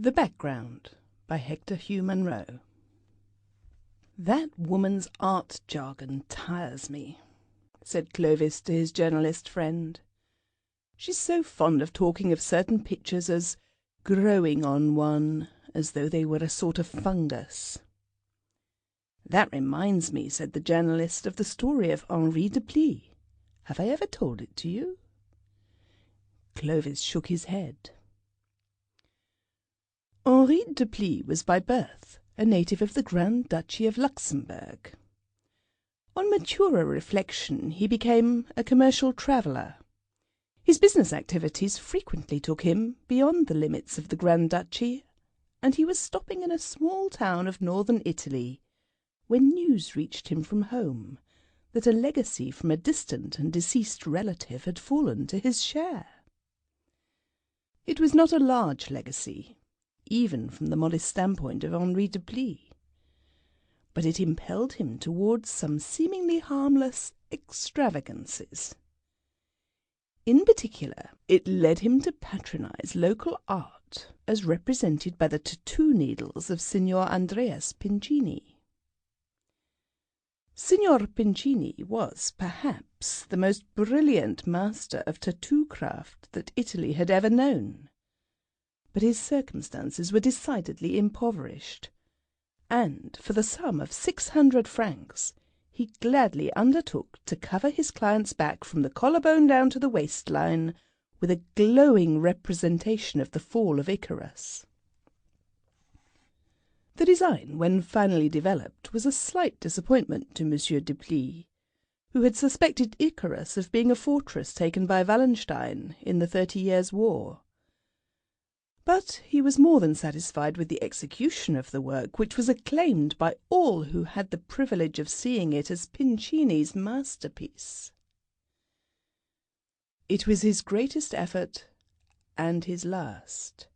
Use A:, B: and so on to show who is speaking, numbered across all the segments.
A: The Background by Hector Hugh Munro. "That woman's art jargon tires me," said Clovis to his journalist friend. "She's so fond of talking of certain pictures as growing on one, as though they were a sort of fungus." "That reminds me," said the journalist, "of the story of Henri Deplis. Have I ever told it to you?" Clovis shook his head. Henri Deplis was by birth a native of the Grand Duchy of Luxembourg. On maturer reflection he became a commercial traveller. His business activities frequently took him beyond the limits of the Grand Duchy, and he was stopping in a small town of northern Italy when news reached him from home that a legacy from a distant and deceased relative had fallen to his share. It was not a large legacy, even from the modest standpoint of Henri Deplis, but it impelled him towards some seemingly harmless extravagances. In particular, it led him to patronize local art as represented by the tattoo needles of Signor Andreas Pincini. Signor Pincini was, perhaps, the most brilliant master of tattoo craft that Italy had ever known. But his circumstances were decidedly impoverished, and for the sum of 600 francs he gladly undertook to cover his client's back from the collarbone down to the waistline with a glowing representation of the fall of Icarus. The design, when finally developed, was a slight disappointment to Monsieur Deplis, who had suspected Icarus of being a fortress taken by Wallenstein in the 30 Years' War. But he was more than satisfied with the execution of the work, which was acclaimed by all who had the privilege of seeing it as Pincini's masterpiece. It was his greatest effort and his last.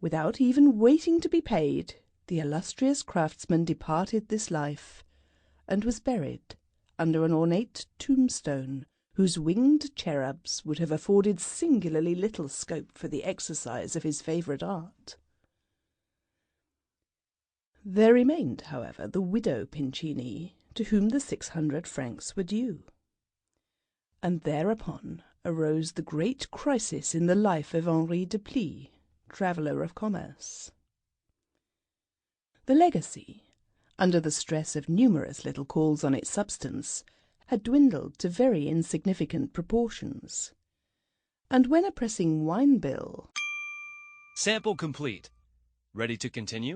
A: Without even waiting to be paid, the illustrious craftsman departed this life, and was buried under an ornate tombstone whose winged cherubs would have afforded singularly little scope for the exercise of his favourite art. There remained, however, the widow Pincini, to whom the 600 francs were due. And thereupon arose the great crisis in the life of Henri Deplis, traveller of commerce. The legacy, under the stress of numerous little calls on its substance, had dwindled to very insignificant proportions, and when a pressing wine bill—
B: Sample complete. Ready to continue?